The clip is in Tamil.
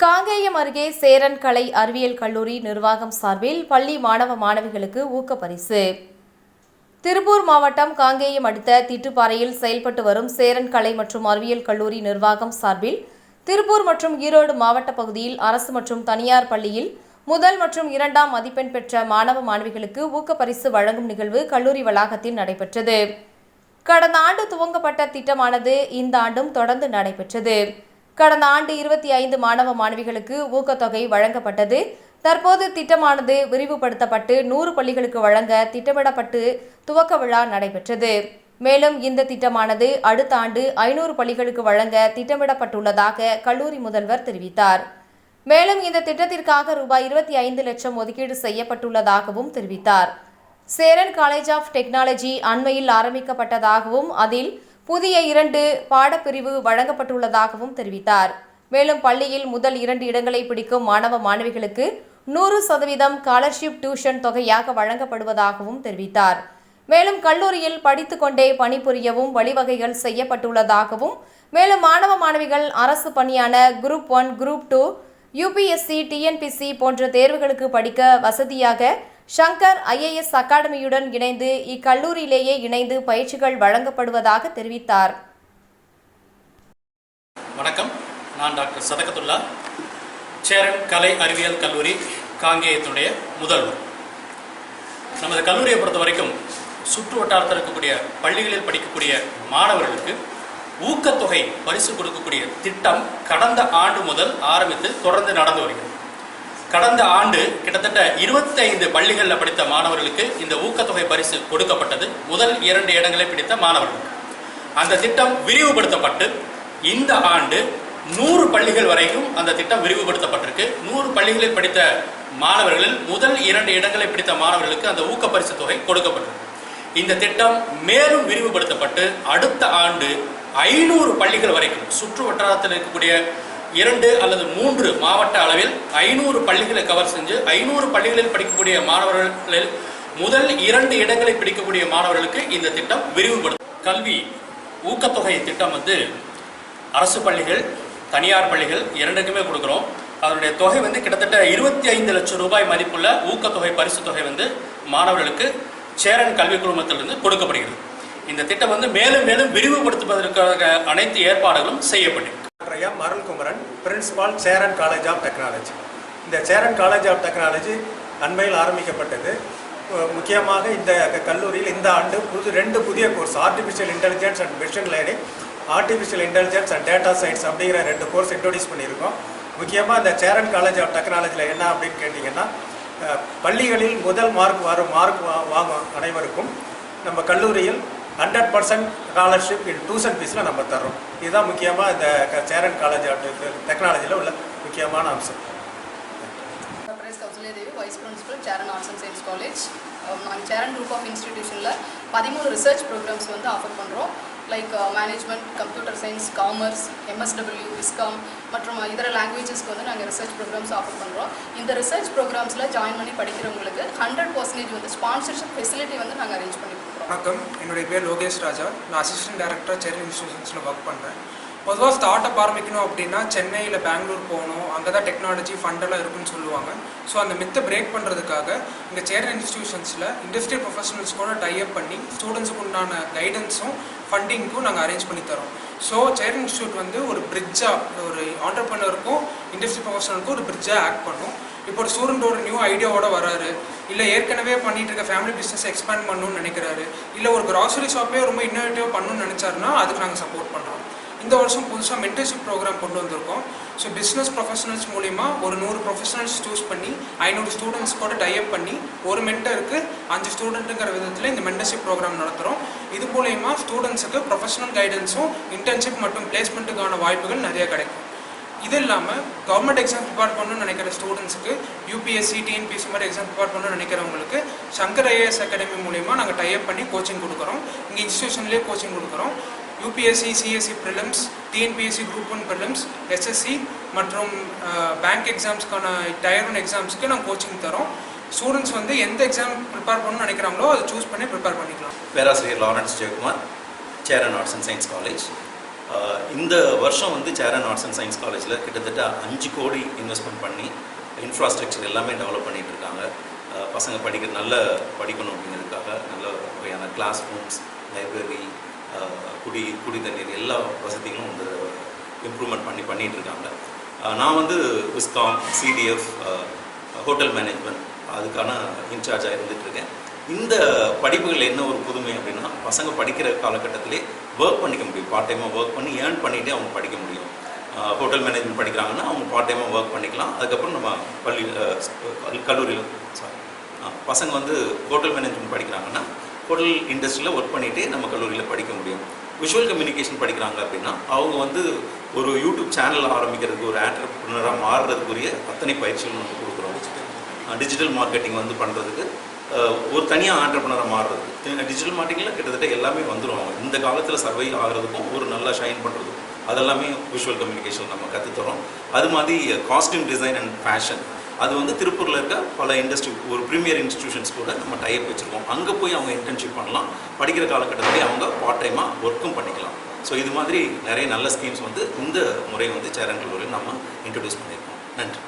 காங்கேயம் அருகே சேரன் கலை அறிவியல் கல்லூரி நிர்வாகம் சார்பில் பள்ளி மாணவ மாணவிகளுக்கு ஊக்கப்பரிசு. திருப்பூர் மாவட்டம் காங்கேயம் அடுத்த திட்டுப்பாறையில் செயல்பட்டு வரும் சேரன் கலை மற்றும் அறிவியல் கல்லூரி நிர்வாகம் சார்பில் திருப்பூர் மற்றும் ஈரோடு மாவட்ட பகுதியில் அரசு மற்றும் தனியார் பள்ளியில் முதல் மற்றும் இரண்டாம் மதிப்பெண் பெற்ற மாணவ மாணவிகளுக்கு ஊக்கப்பரிசு வழங்கும் நிகழ்வு கல்லூரி வளாகத்தில் நடைபெற்றது. கடந்த ஆண்டு துவங்கப்பட்ட திட்டமானது இந்த ஆண்டும் தொடர்ந்து நடைபெற்றது. கடந்த ஆண்டு 25 மாணவ மாணவிகளுக்கு ஊக்கத்தொகை வழங்கப்பட்டது. தற்போது திட்டமானது விரிவுபடுத்தப்பட்டு 100 பள்ளிகளுக்கு வழங்க திட்டமிடப்பட்டு துவக்க விழா நடைபெற்றது. மேலும் இந்த திட்டமானது அடுத்த ஆண்டு 500 பள்ளிகளுக்கு வழங்க திட்டமிடப்பட்டுள்ளதாக கல்லூரி முதல்வர் தெரிவித்தார். மேலும் இந்த திட்டத்திற்காக ரூபாய் 25 லட்சம் ஒதுக்கீடு செய்யப்பட்டுள்ளதாகவும் தெரிவித்தார். சேரன் காலேஜ் ஆஃப் டெக்னாலஜி அண்மையில் ஆரம்பிக்கப்பட்டதாகவும் அதில் புதிய 2 பாடப்பிரிவு வழங்கப்பட்டுள்ளதாகவும் தெரிவித்தார். மேலும் பள்ளியில் முதல் 2 இடங்களை பிடிக்கும் மாணவ மாணவிகளுக்கு 100% ஸ்காலர்ஷிப் டியூஷன் தொகையாக வழங்கப்படுவதாகவும் தெரிவித்தார். மேலும் கல்லூரியில் படித்துக்கொண்டே பணிபுரியவும் வழிவகைகள் செய்யப்பட்டுள்ளதாகவும், மேலும் மாணவ மாணவிகள் அரசு பணியான குரூப் 1, குரூப் 2, UPSC, TNPSC போன்ற தேர்வுகளுக்கு படிக்க வசதியாக சங்கர் IAS அகாடமியுடன் இணைந்து இக்கல்லூரியிலேயே இணைந்து பயிற்சிகள் வழங்கப்படுவதாக தெரிவித்தார். வணக்கம், நான் டாக்டர் சதகத்துல்லா, சேரன் கலை அறிவியல் கல்லூரி காங்கேயத்துடைய முதல்வர். நமது கல்லூரியை பொறுத்த வரைக்கும் சுற்று வட்டாரத்தில் இருக்கக்கூடிய பள்ளிகளில் படிக்கக்கூடிய மாணவர்களுக்கு ஊக்கத்தொகை பரிசு கொடுக்கக்கூடிய திட்டம் கடந்த ஆண்டு முதல் ஆரம்பித்து தொடர்ந்து நடந்து வருகிறது. கடந்த ஆண்டு கிட்டத்தட்ட 25 பள்ளிகளில் படித்த மாணவர்களுக்கு இந்த ஊக்கத்தொகை பரிசு கொடுக்கப்பட்டது. முதல் 2 இடங்களை பிடித்த மாணவர்களுக்கு அந்த திட்டம் விரிவுபடுத்தப்பட்டு இந்த ஆண்டு 100 பள்ளிகள் வரைக்கும் அந்த திட்டம் விரிவுபடுத்தப்பட்டிருக்கு. 100 பள்ளிகளில் படித்த மாணவர்களில் முதல் 2 இடங்களை பிடித்த மாணவர்களுக்கு அந்த ஊக்க பரிசு தொகை கொடுக்கப்பட்டிருக்கு. இந்த திட்டம் மேலும் விரிவுபடுத்தப்பட்டு அடுத்த ஆண்டு 500 பள்ளிகள் வரைக்கும் சுற்று வட்டாரத்தில் இருக்கக்கூடிய 2 அல்லது 3 மாவட்ட அளவில் 500 பள்ளிகளை கவர் செஞ்சு 500 பள்ளிகளில் படிக்கக்கூடிய மாணவர்களில் முதல் 2 இடங்களை பிடிக்கக்கூடிய மாணவர்களுக்கு இந்த திட்டம் விரிவுபடுத்தும். கல்வி ஊக்கத்தொகை திட்டம் அரசு பள்ளிகள், தனியார் பள்ளிகள் 2க்குமே கொடுக்குறோம். அதனுடைய தொகை கிட்டத்தட்ட 25 லட்சம் ரூபாய் மதிப்புள்ள ஊக்கத்தொகை பரிசு தொகை மாணவர்களுக்கு சேரன் கல்வி குழுமத்திலிருந்து கொடுக்கப்படுகிறது. இந்த திட்டம் மேலும் மேலும் விரிவுபடுத்துவதற்காக அனைத்து ஏற்பாடுகளும் செய்யப்பட்டிருக்கு. Arulkumaran, principal, Cheran college of technology. இந்த சேரன் காலேஜ் ஆஃப் டெக்னாலஜி அண்மையில் ஆரம்பிக்கப்பட்டது. முக்கியமாக இந்த கல்லூரியில் இந்த ஆண்டு 2 புதிய course, artificial intelligence and machine learning, artificial intelligence and data science அப்படிங்கிற 2 கோர்ஸ் இன்ட்ரோடியூஸ் பண்ணியிருக்கோம். முக்கியமாக இந்த சேரன் காலேஜ் ஆஃப் டெக்னாலஜியில் என்ன அப்படின்னு கேட்டிங்கன்னா, பள்ளிகளில் முதல் மார்க் வாங்கும் அனைவருக்கும் நம்ம கல்லூரியில் 100% ஸ்காலர்ஷிப் இன் டியூஷன் ஃபீஸில் நம்ம தர்றோம். இதுதான் முக்கியமாக இந்த சேரன் காலேஜ் ஆஃப் டெக்னாலஜியில் உள்ள முக்கியமான அம்சம். Vice principal, Cheran arts and science college. நாங்கள் சேரன் குரூப் ஆஃப் இன்ஸ்டிடியூஷனில் 13 ரிசர்ச் ப்ரோக்ராம்ஸ் ஆஃபர் பண்ணுறோம். Like management, computer science, commerce, MSW, viscom மற்றும் இதர லாங்குவேஜஸ்க்கு நாங்கள் ரிசர்ச் ப்ரோக்ராம்ஸ் ஆஃபர் பண்ணுறோம். இந்த ரிசர்ச் ப்ரோக்ராம்ஸில் ஜாயின் பண்ணி படிக்கிறவங்களுக்கு 100% ஸ்பான்சர்ஷிப் ஃபெசிலிட்டி நாங்கள் அரேஞ்ச் பண்ணி கொடுக்குறோம். வணக்கம், என்னுடைய பேர் லோகேஷ் ராஜா. நான் அசிஸ்டன்ட் டைரக்டர் சேரன் இன்ஸ்டிடியூஷன்ஸில் ஒர்க் பண்ணுறேன். பொதுவாக ஸ்டார்ட் அப் ஆரம்பிக்கணும் அப்படின்னா சென்னையில், பெங்களூர் போகணும், அங்கே தான் டெக்னாலஜி ஃபண்டெல்லாம் இருக்குன்னு சொல்லுவாங்க. ஸோ அந்த மித்தை பிரேக் பண்ணுறதுக்காக இந்த சேரன் இன்ஸ்டிடியூஷன்ஸில் இண்டஸ்ட்ரியல் ப்ரொஃபஷனல்ஸ் கூட டைப் பண்ணி ஸ்டூடெண்ட்ஸுக்கு உண்டான கைடன்ஸும் ஃபண்டிங்க்கும் நாங்கள் அரேஞ்ச் பண்ணி தரோம். ஸோ சேரன் இன்ஸ்டியூட் ஒரு பிரிட்ஜாக, ஒரு ஆண்டர்ப்ரனருக்கும் இண்டஸ்ட்ரி ப்ரொஃபஷனலுக்கும் ஒரு பிரிட்ஜாக ஆக்ட் பண்ணும். இப்போ ஒரு ஸ்டூடெண்ட் ஒரு நியூ ஐடியாவோட வராரு, இல்லை ஏற்கனவே பண்ணிட்டு இருக்க ஃபேமிலி பிஸ்னஸ் எக்ஸ்பேண்ட் பண்ணணும்னு நினைக்கிறாரு, இல்லை ஒரு கிராசரி ஷாப்பே ரொம்ப இன்னோவேட்டிவாக பண்ணணும்னு நினச்சாருன்னா அதுக்கு நாங்கள் சப்போர்ட் பண்ணுறோம். இந்த வருஷம் புதுசாக மென்டர்ஷிப் ப்ரோக்ராம் கொண்டு வந்திருக்கோம். ஸோ பிஸ்னஸ் ப்ரொஃபஷனல்ஸ் மூலிமா ஒரு 100 ப்ரொஃபஷனல்ஸ் சூஸ் பண்ணி 500 ஸ்டூடெண்ட்ஸ் கூட டைப் பண்ணி ஒரு மென்டருக்கு 5 ஸ்டூடெண்ட்டுங்கிற விதத்தில் இந்த மென்டர்ஷிப் ப்ரோக்ராம் நடத்துகிறோம். இது மூலயமா ஸ்டூடெண்ட்ஸுக்கு ப்ரொஃபஷனல் கைடன்ஸும் இன்டர்ன்ஷிப் மற்றும் பிளேஸ்மெண்ட்டுக்கான வாய்ப்புகள் நிறைய கிடைக்கும். இது இல்லாமல் கவர்மெண்ட் எக்ஸாம் ப்ரிப்பேர் பண்ணணும்னு நினைக்கிற ஸ்டூடெண்ட்ஸுக்கு UPSC, TNPSC மாதிரி எக்ஸாம் ப்ரிப்பேர் பண்ணணும்னு நினைக்கிறவங்களுக்கு சங்கர் IAS அகாடமி மூலிமா நாங்கள் டைப் பண்ணி கோச்சிங் கொடுக்குறோம். இங்கே இன்ஸ்டியூஷன்லேயே கோச்சிங் கொடுக்குறோம். UPSC, CSE prelims, TNPSC group 1 prelims, SSC மற்றும் பேங்க் எக்ஸாம்ஸ்க்கான டயர் 1 எக்ஸாம்ஸ்க்கு நாங்கள் கோச்சிங் தரோம். ஸ்டூடெண்ட்ஸ் எந்த எக்ஸாம் ப்ரிப்பேர் பண்ணணும்னு நினைக்கிறாங்களோ அதை சூஸ் பண்ணி ப்ரிப்பேர் பண்ணிக்கலாம். பேராசிரியர் Lawrence Jayakumar, Cheran arts and science college. இந்த வருஷம் வந்து சேரன் ஆர்ட்ஸ் அண்ட் சயின்ஸ் காலேஜில் கிட்டத்தட்ட 5 கோடி இன்வெஸ்ட்மெண்ட் பண்ணி இன்ஃப்ராஸ்ட்ரக்சர் எல்லாமே டெவலப் பண்ணிகிட்டு இருக்காங்க. பசங்க நல்ல படிக்கணும் அப்படிங்கிறதுக்காக நல்ல வகையான கிளாஸ் ரூம்ஸ், லைப்ரரி, குடி தண்ணீர் எல்லா வசதிகளும் வந்து இம்ப்ரூவ்மெண்ட் பண்ணிகிட்டு இருக்காங்க. நான் வந்து விஸ்காம், சிடிஎஃப், ஹோட்டல் மேனேஜ்மெண்ட் அதுக்கான இன்சார்ஜாக இருந்துகிட்ருக்கேன். இந்த படிப்புகள் என்ன ஒரு புதுமை அப்படின்னா, பசங்க படிக்கிற காலகட்டத்திலே ஒர்க் பண்ணிக்க முடியும். பார்ட் டைமாக ஒர்க் பண்ணி ஏர்ன் பண்ணிகிட்டே அவங்க படிக்க முடியும். ஹோட்டல் மேனேஜ்மெண்ட் படிக்கிறாங்கன்னா அவங்க பார்ட் டைமாக ஒர்க் பண்ணிக்கலாம். அதுக்கப்புறம் நம்ம கல்லூரியில் பசங்க வந்து ஹோட்டல் மேனேஜ்மெண்ட் படிக்கிறாங்கன்னா ஹோட்டல் இண்டஸ்ட்ரியில் ஒர்க் பண்ணிகிட்டே நம்ம கல்லூரியில் படிக்க முடியும். விஷுவல் கம்யூனிகேஷன் படிக்கிறாங்க அப்படின்னா அவங்க வந்து ஒரு யூடியூப் சேனல் ஆரம்பிக்கிறதுக்கு, ஒரு ஆண்டர்பிரினராக மாறுறதுக்குரிய அத்தனை பயிற்சிகள் வந்து கொடுக்குறோம். டிஜிட்டல் மார்க்கெட்டிங் வந்து பண்ணுறதுக்கு, ஒரு தனியாக ஆண்டர்பிரினராக மாறுறது, டிஜிட்டல் மார்க்கெட்டிங்கில் கிட்டத்தட்ட எல்லாமே வந்துடும். அவங்க இந்த காலத்தில் சர்வை ஆகிறதுக்கும் ஒரு நல்லா ஷைன் பண்ணுறதுக்கும் அதெல்லாமே விஷுவல் கம்யூனிகேஷன் நம்ம கற்றுத்தரோம். அது மாதிரி காஸ்டியூம் டிசைன் அண்ட் ஃபேஷன், அது வந்து திருப்பூரில் இருக்க பல இண்டஸ்ட்ரி, ஒரு ப்ரீமியர் இன்ஸ்டிடியூஷன்ஸ் கூட நம்ம டைப் வச்சுருக்கோம். அங்கே போய் அவங்க இன்டர்ன்ஷிப் பண்ணலாம். படிக்கிற காலகட்டத்திலே அவங்க பார்ட் டைமாக ஒர்க்கும் பண்ணிக்கலாம். ஸோ இது மாதிரி நிறைய நல்ல ஸ்கீம்ஸ் வந்து இந்த முறை வந்து சேரன் கல்லூரியில் நம்ம இன்ட்ரடியூஸ் பண்ணியிருக்கோம். நன்றி.